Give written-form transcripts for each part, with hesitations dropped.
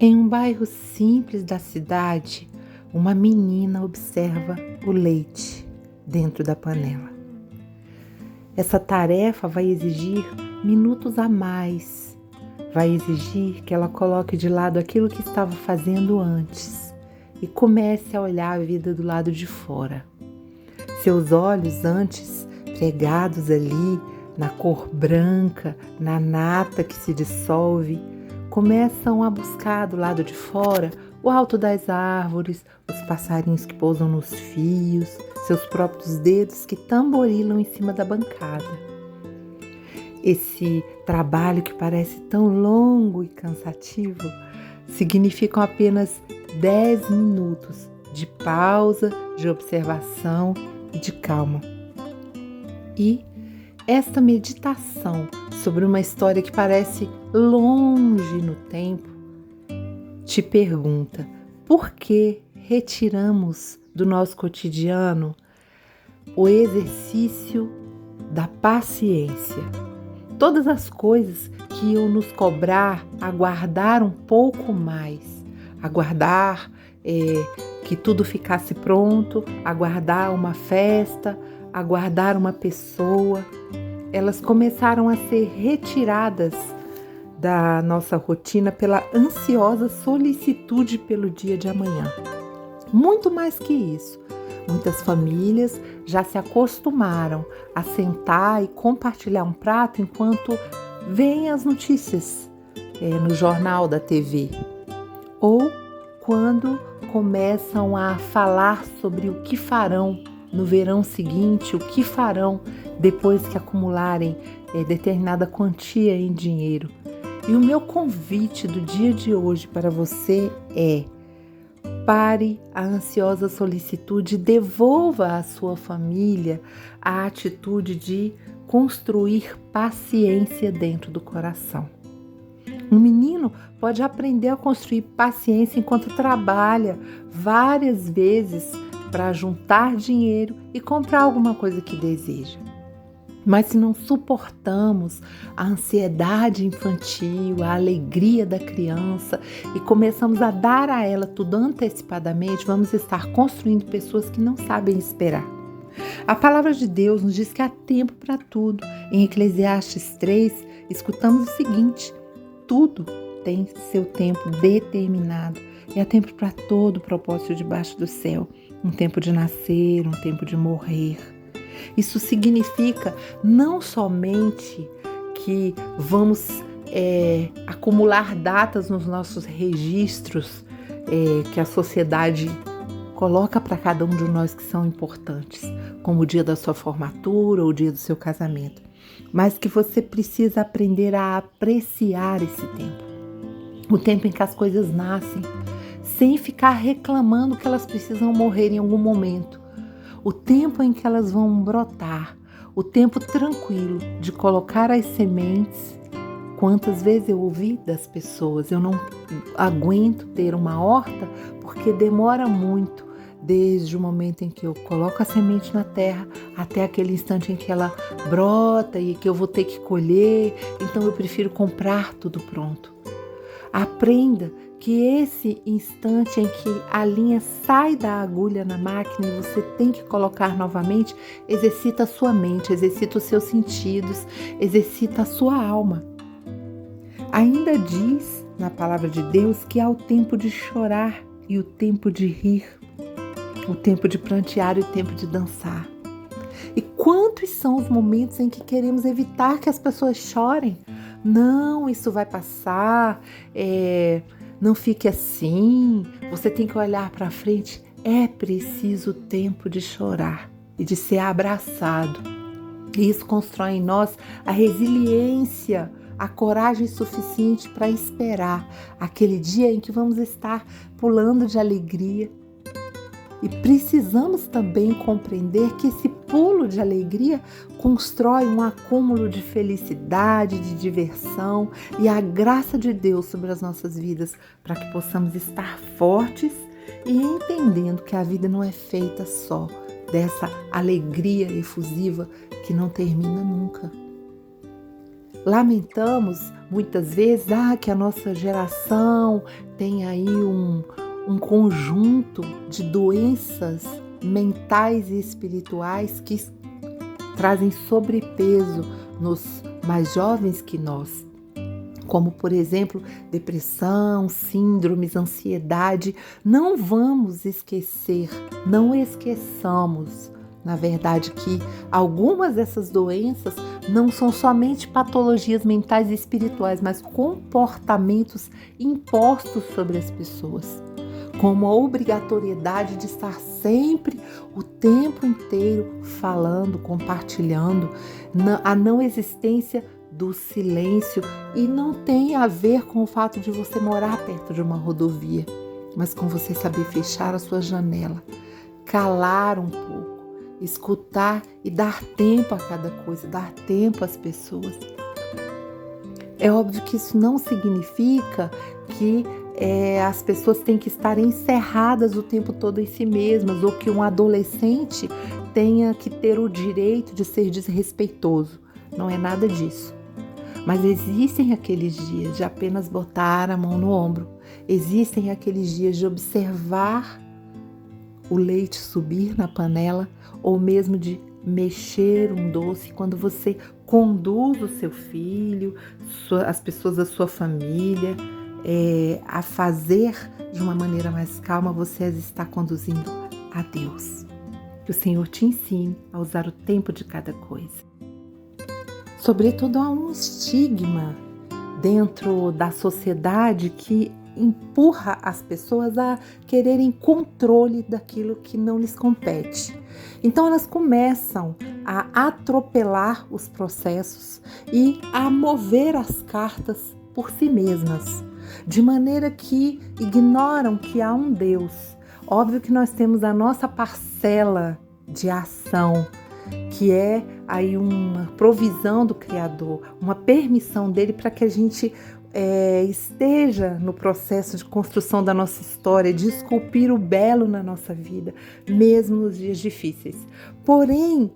Em um bairro simples da cidade, uma menina observa o leite dentro da panela. Essa tarefa vai exigir minutos a mais, vai exigir que ela coloque de lado aquilo que estava fazendo antes e comece a olhar a vida do lado de fora. Seus olhos, antes pregados ali na cor branca, na nata que se dissolve, começam a buscar do lado de fora o alto das árvores, os passarinhos que pousam nos fios, seus próprios dedos que tamborilam em cima da bancada. Esse trabalho que parece tão longo e cansativo significam apenas 10 minutos de pausa, de observação e de calma. E esta meditação sobre uma história que parece longe no tempo te pergunta: por que retiramos do nosso cotidiano o exercício da paciência? Todas as coisas que iam nos cobrar aguardar um pouco mais, aguardar que tudo ficasse pronto, aguardar uma festa, aguardar uma pessoa, elas começaram a ser retiradas da nossa rotina pela ansiosa solicitude pelo dia de amanhã. Muito mais que isso, muitas famílias já se acostumaram a sentar e compartilhar um prato enquanto veem as notícias no jornal da TV, ou quando começam a falar sobre o que farão no verão seguinte, o que farão depois que acumularem determinada quantia em dinheiro. E o meu convite do dia de hoje para você é: pare a ansiosa solicitude e devolva à sua família a atitude de construir paciência dentro do coração. Um menino pode aprender a construir paciência enquanto trabalha várias vezes para juntar dinheiro e comprar alguma coisa que deseja. Mas se não suportamos a ansiedade infantil, a alegria da criança e começamos a dar a ela tudo antecipadamente, vamos estar construindo pessoas que não sabem esperar. A palavra de Deus nos diz que há tempo para tudo. Em Eclesiastes 3, escutamos o seguinte: tudo tem seu tempo determinado e há tempo para todo o propósito debaixo do céu. Um tempo de nascer, um tempo de morrer. Isso significa não somente que vamos acumular datas nos nossos registros que a sociedade coloca para cada um de nós que são importantes, como o dia da sua formatura ou o dia do seu casamento, mas que você precisa aprender a apreciar esse tempo. O tempo em que as coisas nascem, sem ficar reclamando que elas precisam morrer em algum momento. O tempo em que elas vão brotar, o tempo tranquilo de colocar as sementes. Quantas vezes eu ouvi das pessoas: eu não aguento ter uma horta porque demora muito, desde o momento em que eu coloco a semente na terra até aquele instante em que ela brota e que eu vou ter que colher, então eu prefiro comprar tudo pronto. Aprenda que esse instante em que a linha sai da agulha na máquina e você tem que colocar novamente, exercita a sua mente, exercita os seus sentidos, exercita a sua alma. Ainda diz na palavra de Deus que há o tempo de chorar e o tempo de rir, o tempo de prantear e o tempo de dançar. E quantos são os momentos em que queremos evitar que as pessoas chorem? Não, isso vai passar, não fique assim, você tem que olhar para frente. É preciso tempo de chorar e de ser abraçado. E isso constrói em nós a resiliência, a coragem suficiente para esperar aquele dia em que vamos estar pulando de alegria. E precisamos também compreender que esse pulo de alegria constrói um acúmulo de felicidade, de diversão e a graça de Deus sobre as nossas vidas, para que possamos estar fortes e entendendo que a vida não é feita só dessa alegria efusiva que não termina nunca. Lamentamos muitas vezes que a nossa geração tem aí um conjunto de doenças mentais e espirituais que trazem sobrepeso nos mais jovens que nós, como, por exemplo, depressão, síndromes, ansiedade. Não vamos esquecer, não esqueçamos, na verdade, que algumas dessas doenças não são somente patologias mentais e espirituais, mas comportamentos impostos sobre as pessoas, como a obrigatoriedade de estar sempre, o tempo inteiro, falando, compartilhando, a não existência do silêncio, e não tem a ver com o fato de você morar perto de uma rodovia, mas com você saber fechar a sua janela, calar um pouco, escutar e dar tempo a cada coisa, dar tempo às pessoas. É óbvio que isso não significa que as pessoas têm que estar encerradas o tempo todo em si mesmas, ou que um adolescente tenha que ter o direito de ser desrespeitoso. Não é nada disso. Mas existem aqueles dias de apenas botar a mão no ombro. Existem aqueles dias de observar o leite subir na panela, ou mesmo de mexer um doce quando você conduz o seu filho, as pessoas da sua família, a fazer de uma maneira mais calma. Você as está conduzindo a Deus. Que o Senhor te ensine a usar o tempo de cada coisa. Sobretudo, há um estigma dentro da sociedade que empurra as pessoas a quererem controle daquilo que não lhes compete. Então elas começam a atropelar os processos e a mover as cartas por si mesmas, de maneira que ignoram que há um Deus. Óbvio que nós temos a nossa parcela de ação, que é aí uma provisão do Criador, uma permissão dele para que a gente esteja no processo de construção da nossa história, de esculpir o belo na nossa vida, mesmo nos dias difíceis. Porém,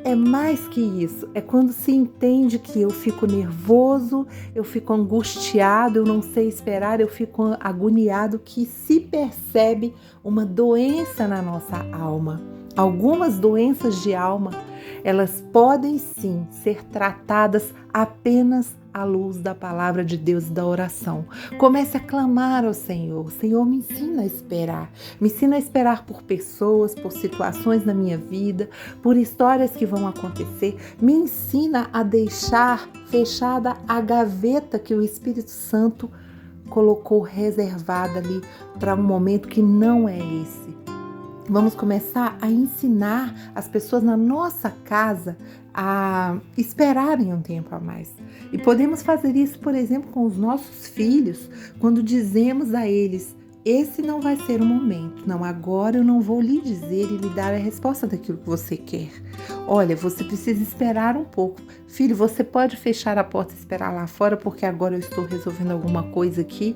é mais que isso, é quando se entende que eu fico nervoso, eu fico angustiado, eu não sei esperar, eu fico agoniado, que se percebe uma doença na nossa alma. Algumas doenças de alma, elas podem sim ser tratadas apenas à luz da palavra de Deus e da oração. Comece a clamar ao Senhor. Senhor, me ensina a esperar. Me ensina a esperar por pessoas, por situações na minha vida, por histórias que vão acontecer. Me ensina a deixar fechada a gaveta que o Espírito Santo colocou reservada ali para um momento que não é esse. Vamos começar a ensinar as pessoas na nossa casa a esperarem um tempo a mais. E podemos fazer isso, por exemplo, com os nossos filhos, quando dizemos a eles: esse não vai ser o momento. Não, agora eu não vou lhe dizer e lhe dar a resposta daquilo que você quer. Olha, você precisa esperar um pouco. Filho, você pode fechar a porta e esperar lá fora, porque agora eu estou resolvendo alguma coisa aqui.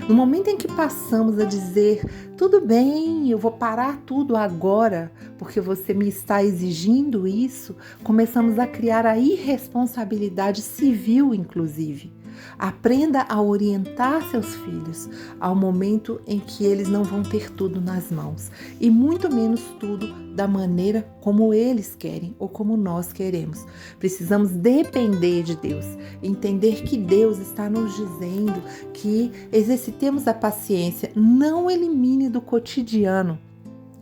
No momento em que passamos a dizer: tudo bem, eu vou parar tudo agora, porque você me está exigindo isso, começamos a criar a irresponsabilidade civil, inclusive. Aprenda a orientar seus filhos ao momento em que eles não vão ter tudo nas mãos, e muito menos tudo da maneira como eles querem ou como nós queremos. Precisamos depender de Deus, entender que Deus está nos dizendo que exercitemos a paciência. Não elimine do cotidiano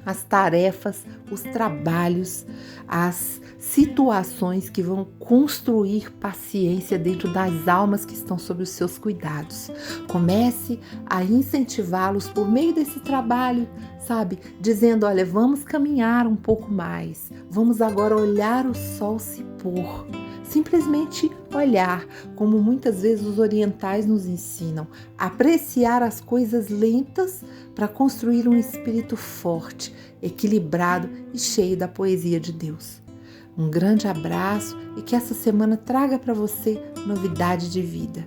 as tarefas, os trabalhos, as situações que vão construir paciência dentro das almas que estão sob os seus cuidados. Comece a incentivá-los por meio desse trabalho, sabe? Dizendo: olha, vamos caminhar um pouco mais, vamos agora olhar o sol se pôr. Simplesmente olhar, como muitas vezes os orientais nos ensinam, apreciar as coisas lentas para construir um espírito forte, equilibrado e cheio da poesia de Deus. Um grande abraço e que essa semana traga para você novidade de vida.